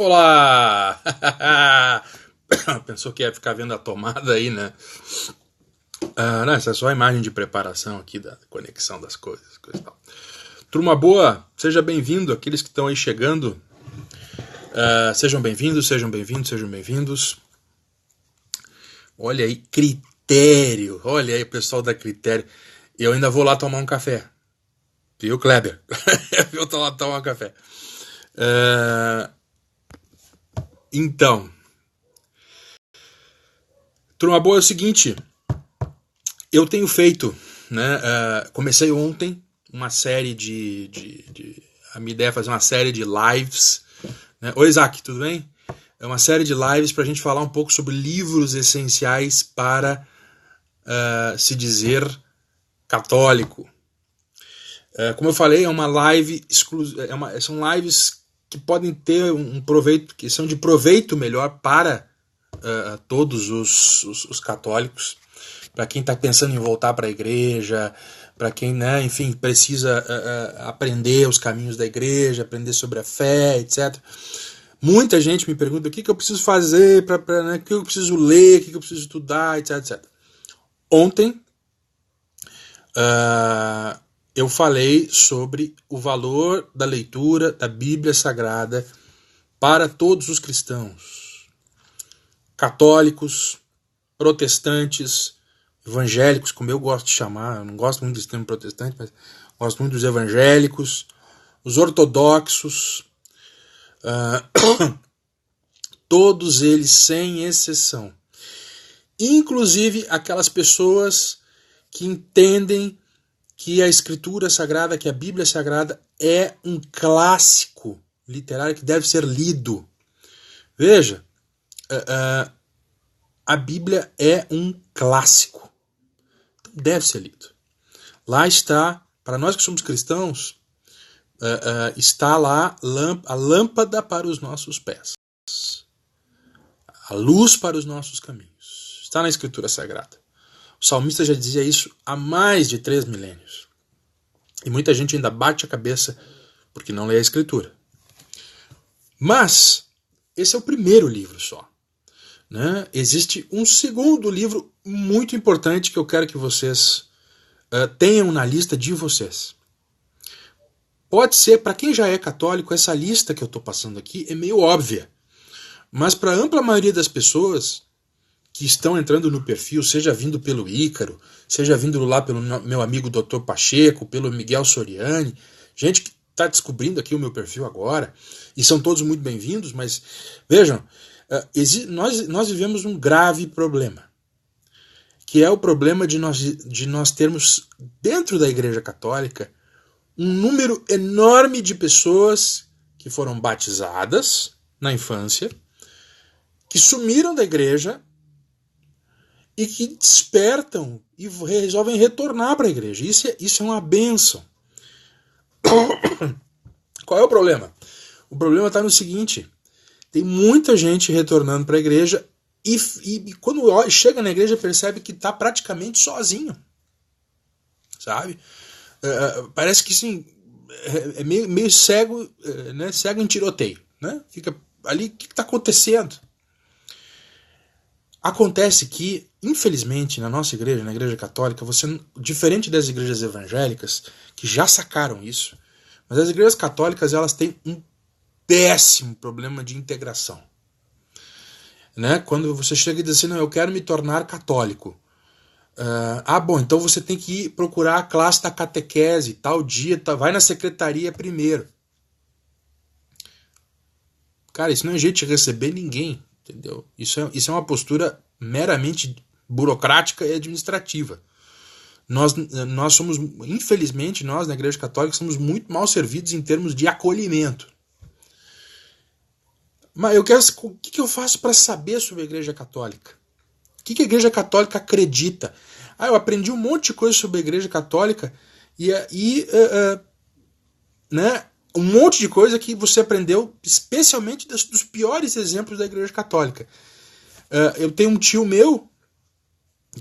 Olá! Pensou que ia ficar vendo a tomada aí, né? Não, essa é só a imagem de preparação aqui da conexão das coisas, coisa e tal. Turma boa, seja bem-vindo, aqueles que estão aí chegando. Sejam bem-vindos, sejam bem-vindos, sejam bem-vindos. Olha aí, Critério. Olha aí, pessoal da Critério. Eu ainda vou lá tomar um café. Viu, Kleber? Eu vou lá tomar um café. Então, turma boa, é o seguinte, eu tenho feito, né, comecei ontem uma série a minha ideia é fazer uma série de lives, né? Oi, Isaac, tudo bem? É uma série de lives para a gente falar um pouco sobre livros essenciais para se dizer católico. Como eu falei, é uma live exclusiva, são lives que podem ter um proveito, que são de proveito melhor para todos os católicos, para quem está pensando em voltar para a igreja, para quem, né, enfim, precisa aprender os caminhos da igreja, aprender sobre a fé, etc. Muita gente me pergunta o que eu preciso fazer, né, o que eu preciso ler, o que eu preciso estudar, etc, etc. Ontem eu falei sobre o valor da leitura da Bíblia Sagrada para todos os cristãos, católicos, protestantes, evangélicos, como eu gosto de chamar. Eu não gosto muito desse termo protestante, mas gosto muito dos evangélicos, os ortodoxos, todos eles sem exceção, inclusive aquelas pessoas que entendem que a Escritura Sagrada, que a Bíblia Sagrada é um clássico literário que deve ser lido. Veja, a Bíblia é um clássico, então deve ser lido. Lá está, para nós que somos cristãos, está lá a lâmpada para os nossos pés, a luz para os nossos caminhos. Está na Escritura Sagrada. O salmista já dizia isso há mais de 3 milênios. E muita gente ainda bate a cabeça porque não lê a Escritura. Mas esse é o primeiro livro só, né? Existe um segundo livro muito importante que eu quero que vocês tenham na lista de vocês. Pode ser, para quem já é católico, essa lista que eu estou passando aqui é meio óbvia. Mas para a ampla maioria das pessoas que estão entrando no perfil, seja vindo pelo Ícaro, seja vindo lá pelo meu amigo Dr. Pacheco, pelo Miguel Soriani, gente que está descobrindo aqui o meu perfil agora, e são todos muito bem-vindos, mas vejam, nós vivemos um grave problema, que é o problema de nós termos dentro da Igreja Católica um número enorme de pessoas que foram batizadas na infância, que sumiram da igreja e que despertam e resolvem retornar para a igreja. Isso é uma bênção. Qual é o problema? O problema está no seguinte: tem muita gente retornando para a igreja e quando chega na igreja percebe que está praticamente sozinho. Sabe? Parece que sim, é meio cego, né? Cego em tiroteio. Né? Fica ali, o que está acontecendo? Acontece que, infelizmente, na nossa igreja, na igreja católica, diferente das igrejas evangélicas, que já sacaram isso, mas as igrejas católicas elas têm um péssimo problema de integração. Né? Quando você chega e diz assim, não, eu quero me tornar católico. Bom, então você tem que ir procurar a classe da catequese, tal dia, vai na secretaria primeiro. Cara, isso não é jeito de receber ninguém. Entendeu? Isso é uma postura meramente burocrática e administrativa. Nós somos, infelizmente, nós na Igreja Católica somos muito mal servidos em termos de acolhimento. Mas o que eu faço para saber sobre a Igreja Católica? O que a Igreja Católica acredita? Eu aprendi um monte de coisa sobre a Igreja Católica né? Um monte de coisa que você aprendeu, especialmente dos piores exemplos da Igreja Católica. Eu tenho um tio meu,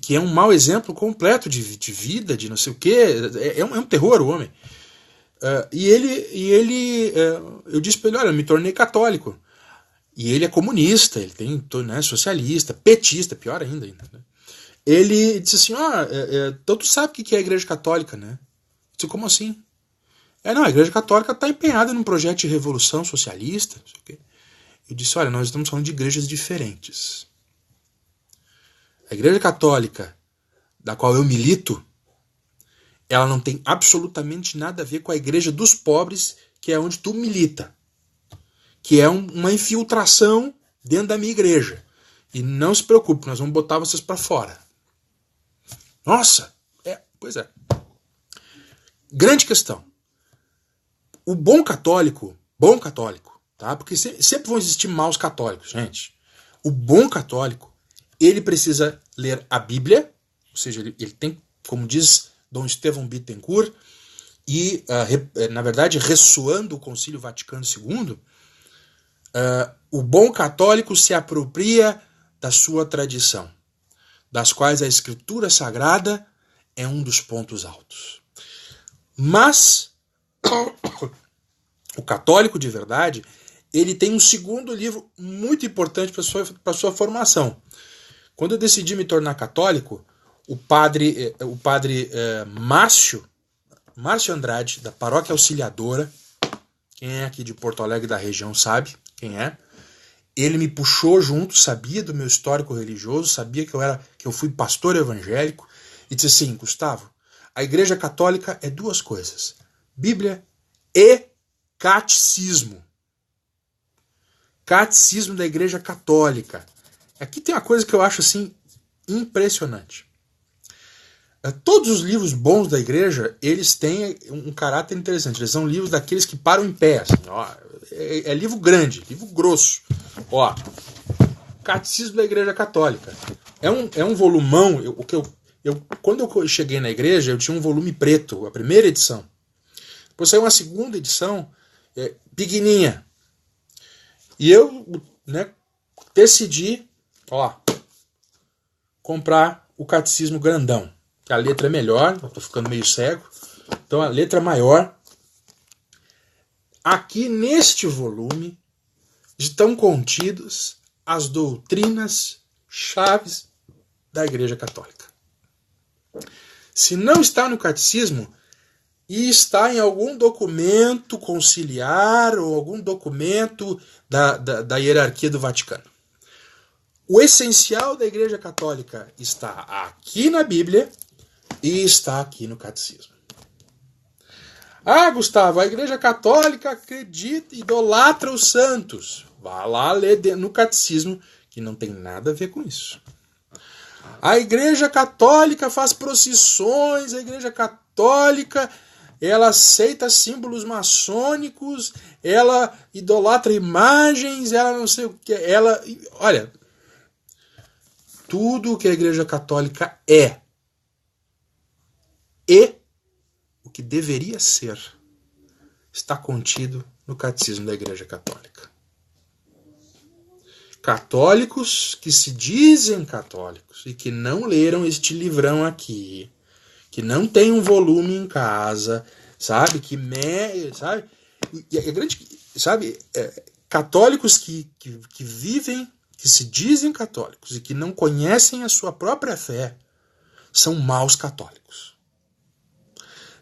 que é um mau exemplo completo de vida, de não sei o quê. É um terror o homem. Eu disse para ele, olha, eu me tornei católico. e ele é comunista, ele tem, né, socialista, petista, pior ainda. Né? Ele disse assim, então tu sabe o que é a Igreja Católica, né? Eu disse, como assim? Não, a Igreja Católica está empenhada num projeto de revolução socialista, não sei o quê. Eu disse, olha, nós estamos falando de igrejas diferentes. A Igreja Católica, da qual eu milito, ela não tem absolutamente nada a ver com a Igreja dos Pobres, que é onde tu milita. Que é uma infiltração dentro da minha igreja. E não se preocupe, nós vamos botar vocês para fora. Nossa! Pois é. Grande questão. O bom católico, tá? Porque sempre vão existir maus católicos, gente. O bom católico, ele precisa ler a Bíblia, ou seja, ele tem, como diz Dom Estevão Bittencourt, e, na verdade, ressoando o Concílio Vaticano II, o bom católico se apropria da sua tradição, das quais a Escritura Sagrada é um dos pontos altos. Mas o católico de verdade, ele tem um segundo livro muito importante para a sua formação. Quando eu decidi me tornar católico, o padre Márcio Andrade, da Paróquia Auxiliadora, quem é aqui de Porto Alegre da região sabe quem é, ele me puxou junto, sabia do meu histórico religioso, sabia que eu fui pastor evangélico, e disse assim, Gustavo, a Igreja Católica é duas coisas, Bíblia e catecismo. Catecismo da Igreja Católica. Aqui tem uma coisa que eu acho assim impressionante. Todos os livros bons da igreja, eles têm um caráter interessante. Eles são livros daqueles que param em pé. Assim, ó, é livro grande, livro grosso. Ó, Catecismo da Igreja Católica. É um volumão. Quando eu cheguei na igreja, eu tinha um volume preto, a primeira edição. Depois saiu uma segunda edição, pequenininha. E eu, né, decidi, comprar o Catecismo grandão. Que a letra é melhor, eu estou ficando meio cego. Então a letra maior. Aqui neste volume estão contidas as doutrinas chaves da Igreja Católica. Se não está no catecismo, e está em algum documento conciliar ou algum documento da hierarquia do Vaticano. O essencial da Igreja Católica está aqui na Bíblia e está aqui no catecismo. Gustavo, a Igreja Católica acredita, idolatra os santos. Vá lá ler no catecismo, que não tem nada a ver com isso. A Igreja Católica faz procissões, a Igreja Católica, ela aceita símbolos maçônicos, ela idolatra imagens, ela não sei o que, olha, tudo o que a Igreja Católica é e o que deveria ser está contido no Catecismo da Igreja Católica. Católicos que se dizem católicos e que não leram este livrão aqui, que não tem um volume em casa, sabe? Católicos que vivem, que se dizem católicos e que não conhecem a sua própria fé, são maus católicos.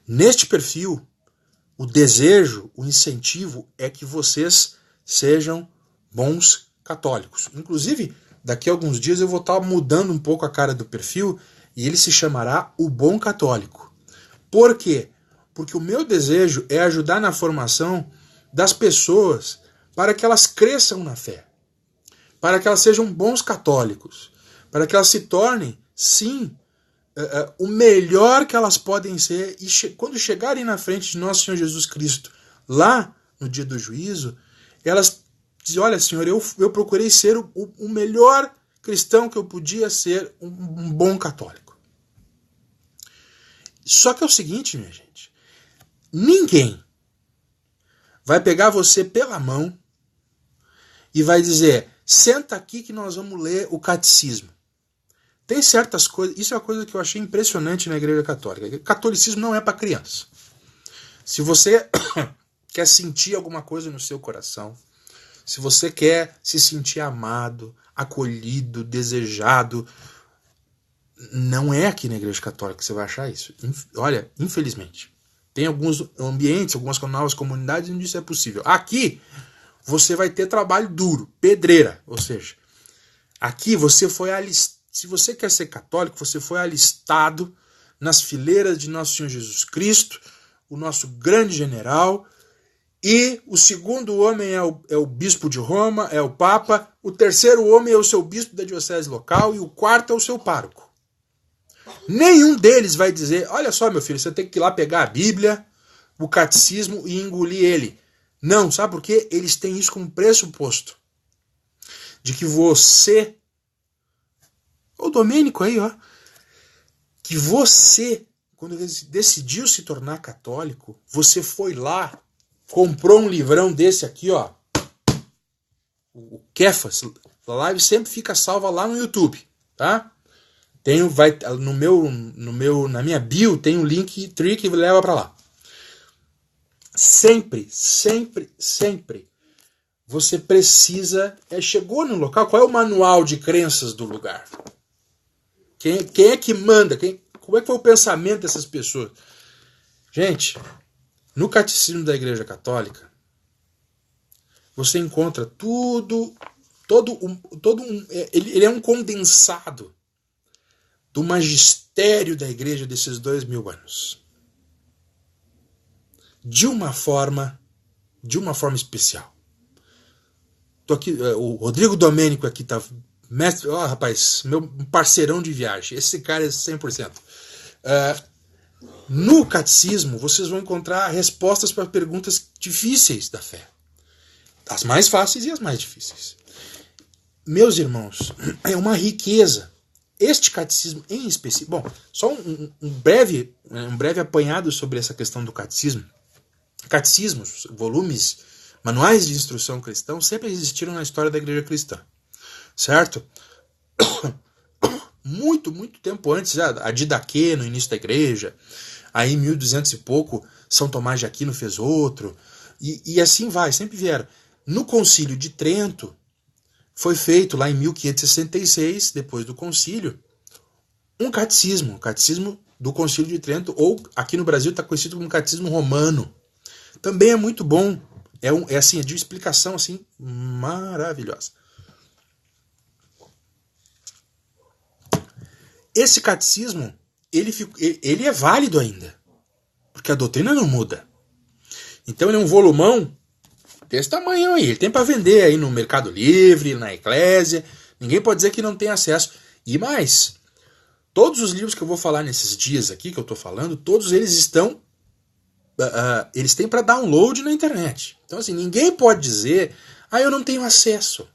Neste perfil, o desejo, o incentivo é que vocês sejam bons católicos. Inclusive, daqui a alguns dias eu vou estar mudando um pouco a cara do perfil e ele se chamará O Bom Católico. Por quê? Porque o meu desejo é ajudar na formação das pessoas para que elas cresçam na fé, para que elas sejam bons católicos, para que elas se tornem, sim, o melhor que elas podem ser, e quando chegarem na frente de nosso Senhor Jesus Cristo, lá no dia do juízo, elas dizem, olha, Senhor, eu procurei ser o melhor cristão que eu podia ser, um bom católico. Só que é o seguinte, minha gente, ninguém vai pegar você pela mão e vai dizer, senta aqui que nós vamos ler o catecismo. Tem certas coisas, isso é uma coisa que eu achei impressionante na Igreja Católica. O catolicismo não é para criança. Se você quer sentir alguma coisa no seu coração, Se você quer se sentir amado, acolhido, desejado, não é aqui na Igreja Católica que você vai achar isso. Olha, infelizmente. Tem alguns ambientes, algumas novas comunidades onde isso é possível. Aqui, você vai ter trabalho duro, pedreira. Ou seja, aqui você foi alistado. Se você quer ser católico, você foi alistado nas fileiras de Nosso Senhor Jesus Cristo, o nosso grande general, e o segundo homem é o bispo de Roma, é o Papa, o terceiro homem é o seu bispo da diocese local e o quarto é o seu pároco. Nenhum deles vai dizer, olha só meu filho, você tem que ir lá pegar a Bíblia, o catecismo e engolir ele. Não, sabe por quê? Eles têm isso como pressuposto. De que você, o Domênico aí, ó, que você, quando decidiu se tornar católico, você foi lá, comprou um livrão desse aqui, ó, o Kefas, a live sempre fica salva lá no YouTube, tá? Na minha bio tem um link que leva para lá. Sempre, sempre, sempre você precisa... chegou no local, qual é o manual de crenças do lugar? Quem é que manda? Como é que foi o pensamento dessas pessoas? Gente, no Catecismo da Igreja Católica, você encontra ele é um condensado do magistério da Igreja desses 2000 anos. De uma forma especial. Tô aqui, o Rodrigo Domênico aqui tá mestre, rapaz, meu parceirão de viagem. Esse cara é 100%. No catecismo, vocês vão encontrar respostas para perguntas difíceis da fé. As mais fáceis e as mais difíceis. Meus irmãos, é uma riqueza. Este catecismo em específico... Bom, só um breve apanhado sobre essa questão do catecismo. Catecismos, volumes, manuais de instrução cristão sempre existiram na história da igreja cristã. Certo? Muito, muito tempo antes, a Didaquê, no início da igreja, aí em 1200 e pouco, São Tomás de Aquino fez outro, e assim vai, sempre vieram. No Concílio de Trento, foi feito lá em 1566, depois do concílio, um catecismo, o catecismo do Concílio de Trento, ou aqui no Brasil está conhecido como catecismo romano. Também é muito bom, é de explicação assim, maravilhosa. Esse catecismo, ele é válido ainda, porque a doutrina não muda. Então ele é um volumão desse tamanho aí, ele tem para vender aí no Mercado Livre, na Eclésia, ninguém pode dizer que não tem acesso. E mais, todos os livros que eu vou falar nesses dias aqui, que eu estou falando, todos eles estão, eles têm para download na internet. Então assim, ninguém pode dizer, eu não tenho acesso.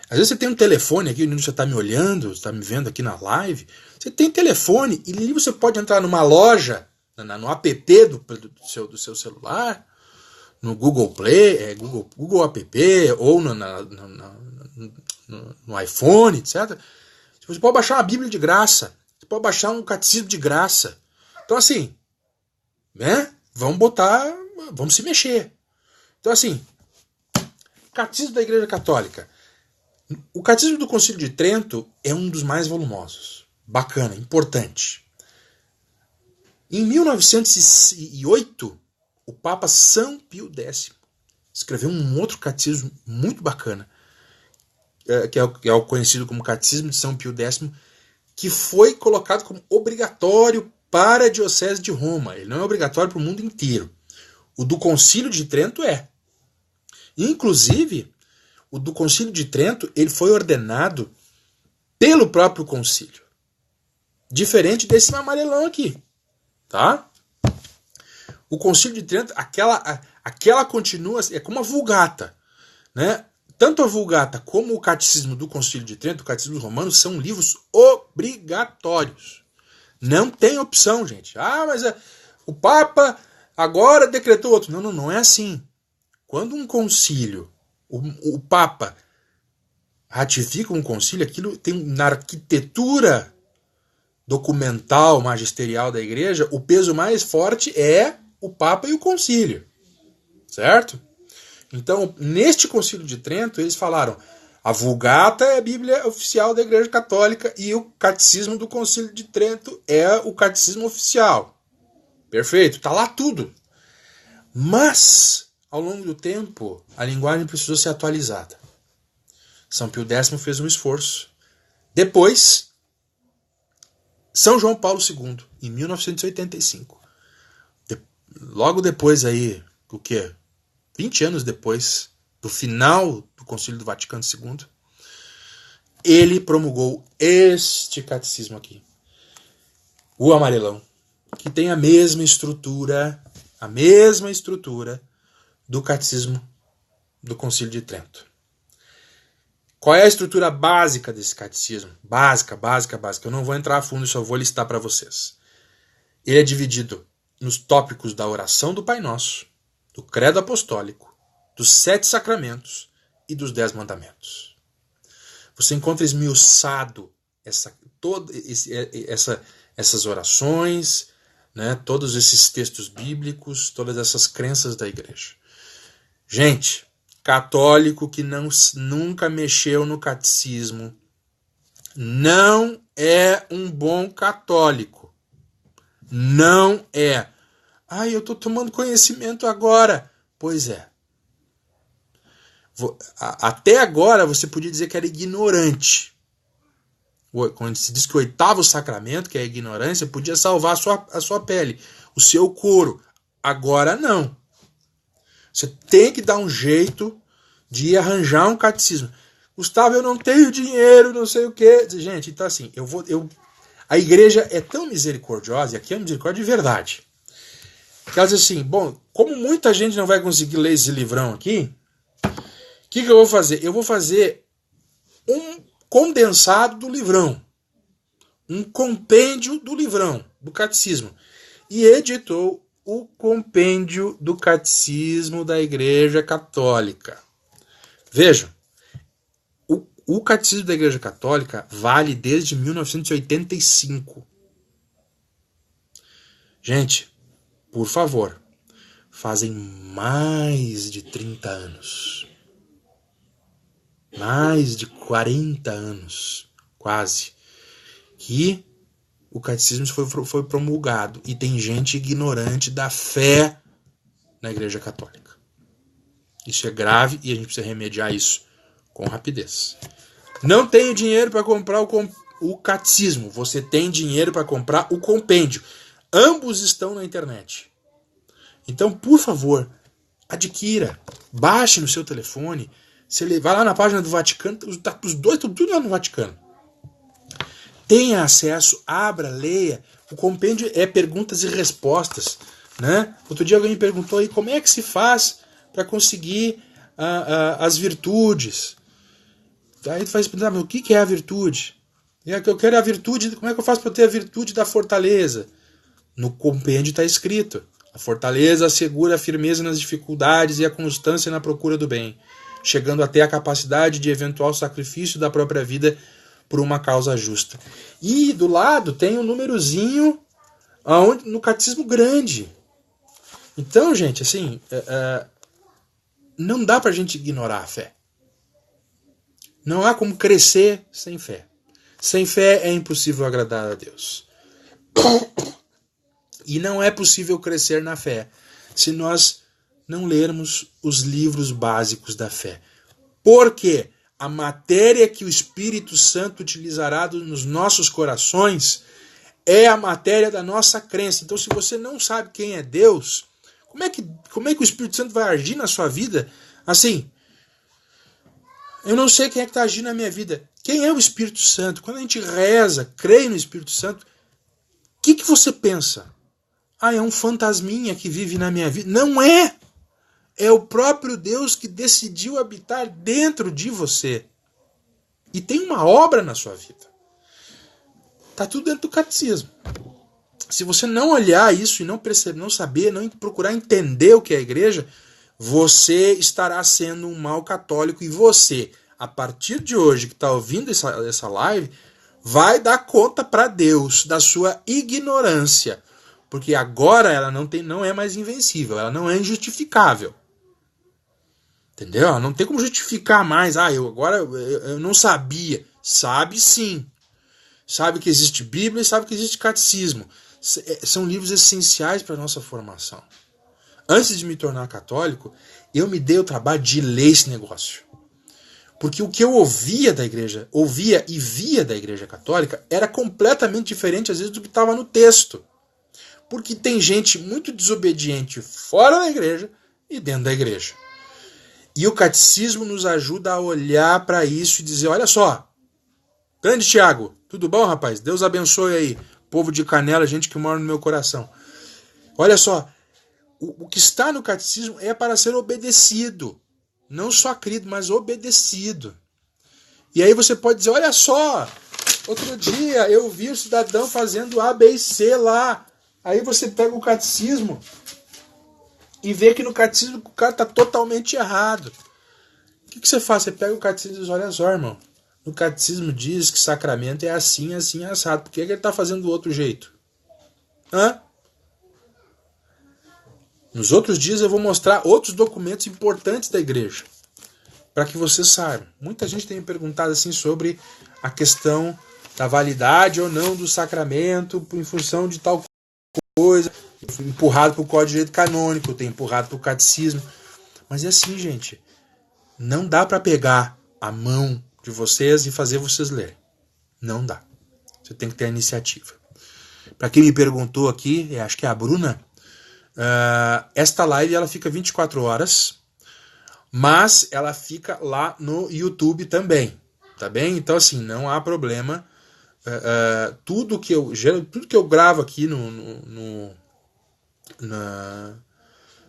Às vezes você tem um telefone aqui, onde você está me olhando, está me vendo aqui na live, você tem telefone, e ali você pode entrar numa loja, no app do seu celular, no Google Play, Google App, ou no iPhone, etc. Você pode baixar uma Bíblia de graça, você pode baixar um catecismo de graça. Então assim, né? Vamos se mexer. Então assim, Catecismo da Igreja Católica. O Catecismo do Concílio de Trento é um dos mais volumosos. Bacana, importante. Em 1908, o Papa São Pio X escreveu um outro catecismo muito bacana, que é o conhecido como Catecismo de São Pio X, que foi colocado como obrigatório para a Diocese de Roma. Ele não é obrigatório para o mundo inteiro. O do Concílio de Trento é. Inclusive, o do Concílio de Trento, ele foi ordenado pelo próprio concílio. Diferente desse amarelão aqui. Tá? O Concílio de Trento, aquela continua, é como a Vulgata. Né? Tanto a Vulgata como o Catecismo do Concílio de Trento, o Catecismo Romano, são livros obrigatórios. Não tem opção, gente. Mas o Papa agora decretou outro. Não é assim. Quando um concílio, o Papa ratifica um concílio, aquilo tem na arquitetura documental, magisterial da igreja, o peso mais forte é o Papa e o concílio. Certo? Então, neste Concílio de Trento, eles falaram: a Vulgata é a Bíblia oficial da Igreja Católica e o Catecismo do Concílio de Trento é o Catecismo oficial. Perfeito, tá lá tudo. Mas, ao longo do tempo, a linguagem precisou ser atualizada. São Pio X fez um esforço. Depois, São João Paulo II, em 1985. Logo depois aí, o quê? 20 anos depois do final do Concílio do Vaticano II, ele promulgou este catecismo aqui. O amarelão, que tem a mesma estrutura do catecismo do Concílio de Trento. Qual é a estrutura básica desse catecismo? Básica. Eu não vou entrar a fundo, só vou listar para vocês. Ele é dividido nos tópicos da oração do Pai Nosso, do Credo Apostólico, dos 7 Sacramentos e dos 10 Mandamentos. Você encontra esmiuçado essas orações, né, todos esses textos bíblicos, todas essas crenças da igreja. Gente, católico que nunca mexeu no catecismo não é um bom católico. Não é. Eu estou tomando conhecimento agora. Pois é. Até agora você podia dizer que era ignorante. Quando se diz que o 8º sacramento, que é a ignorância, podia salvar a sua pele, o seu couro. Agora não. Você tem que dar um jeito de arranjar um catecismo. Gustavo, eu não tenho dinheiro, não sei o quê. Gente, então assim, a igreja é tão misericordiosa, e aqui é uma misericórdia de verdade, que ela diz assim: bom, como muita gente não vai conseguir ler esse livrão aqui, o que eu vou fazer? Eu vou fazer um condensado do livrão, um compêndio do livrão, do catecismo. E editou o compêndio do catecismo da Igreja Católica. Vejam, o catecismo da Igreja Católica vale desde 1985. Gente, por favor, fazem mais de 30 anos. Mais de 40 anos, quase, que o catecismo foi promulgado. E tem gente ignorante da fé na Igreja Católica. Isso é grave e a gente precisa remediar isso com rapidez. Não tenho dinheiro para comprar o catecismo. Você tem dinheiro para comprar o compêndio. Ambos estão na internet. Então, por favor, adquira. Baixe no seu telefone. Você vai lá na página do Vaticano. Os dois estão tudo lá no Vaticano. Tenha acesso, abra, leia. O compêndio é perguntas e respostas, né? Outro dia alguém me perguntou aí como é que se faz para conseguir as virtudes. Aí tu vai explicar, mas o que é a virtude? Eu quero a virtude, como é que eu faço para ter a virtude da fortaleza? No compêndio está escrito: a fortaleza assegura a firmeza nas dificuldades e a constância na procura do bem, chegando até a capacidade de eventual sacrifício da própria vida por uma causa justa. E do lado tem um númerozinho no catecismo grande. Então, gente, assim, não dá pra gente ignorar a fé. Não há como crescer sem fé. Sem fé é impossível agradar a Deus. E não é possível crescer na fé se nós não lermos os livros básicos da fé. Porque a matéria que o Espírito Santo utilizará nos nossos corações é a matéria da nossa crença. Então, se você não sabe quem é Deus, como é que o Espírito Santo vai agir na sua vida? Assim, eu não sei quem é que está agindo na minha vida. Quem é o Espírito Santo? Quando a gente reza, crê no Espírito Santo, o que você pensa? É um fantasminha que vive na minha vida. Não é! É o próprio Deus que decidiu habitar dentro de você. E tem uma obra na sua vida. Está tudo dentro do catecismo. Se você não olhar isso e não perceber, não saber, não procurar entender o que é a igreja, você estará sendo um mau católico. E você, a partir de hoje que está ouvindo essa live, vai dar conta para Deus da sua ignorância. Porque agora ela não é mais invencível, ela não é injustificável. Entendeu? Não tem como justificar mais. Eu não sabia. Sabe sim. Sabe que existe Bíblia e sabe que existe catecismo. São livros essenciais para a nossa formação. Antes de me tornar católico, eu me dei o trabalho de ler esse negócio. Porque o que eu ouvia e via da Igreja Católica era completamente diferente, às vezes, do que estava no texto. Porque tem gente muito desobediente fora da igreja e dentro da igreja. E o catecismo nos ajuda a olhar para isso e dizer, olha só, grande Tiago, tudo bom, rapaz? Deus abençoe aí, povo de Canela, gente que mora no meu coração. Olha só, o que está no catecismo é para ser obedecido. Não só crido, mas obedecido. E aí você pode dizer, olha só, outro dia eu vi o cidadão fazendo A, B e C lá. Aí você pega o catecismo e vê que no catecismo o cara está totalmente errado. O que você faz? Você pega o catecismo e diz, olha só, irmão, no catecismo diz que sacramento é assim, assim, assado. Por que ele está fazendo do outro jeito? Hã? Nos outros dias eu vou mostrar outros documentos importantes da igreja, para que vocês saibam. Muita gente tem me perguntado assim sobre a questão da validade ou não do sacramento em função de tal coisa. Eu fui empurrado para o Código de Direito Canônico, eu tenho empurrado para o catecismo. Mas é assim, gente. Não dá para pegar a mão de vocês e fazer vocês lerem. Não dá. Você tem que ter a iniciativa. Para quem me perguntou aqui, acho que é a Bruna, esta live ela fica 24 horas, mas ela fica lá no YouTube também, tá bem? Então assim, não há problema. Tudo que eu gravo aqui no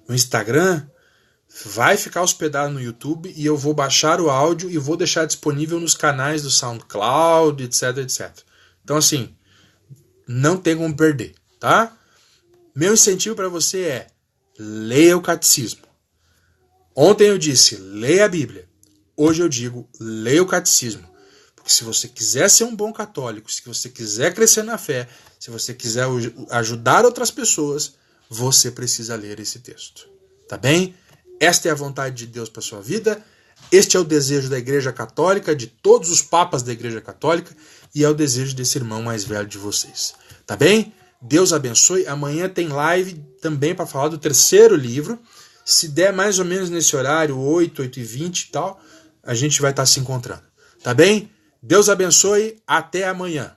Instagram vai ficar hospedado no YouTube e eu vou baixar o áudio e vou deixar disponível nos canais do SoundCloud, etc, etc. Então assim, não tem como perder, tá? Meu incentivo para você é leia o catecismo. Ontem eu disse, leia a Bíblia. Hoje eu digo, leia o catecismo. Porque se você quiser ser um bom católico, se você quiser crescer na fé, se você quiser ajudar outras pessoas, você precisa ler esse texto. Tá bem? Esta é a vontade de Deus para sua vida. Este é o desejo da Igreja Católica, de todos os papas da Igreja Católica, e é o desejo desse irmão mais velho de vocês. Tá bem? Deus abençoe. Amanhã tem live também para falar do terceiro livro. Se der mais ou menos nesse horário, 8h20 e tal, a gente vai estar se encontrando. Tá bem? Deus abençoe. Até amanhã.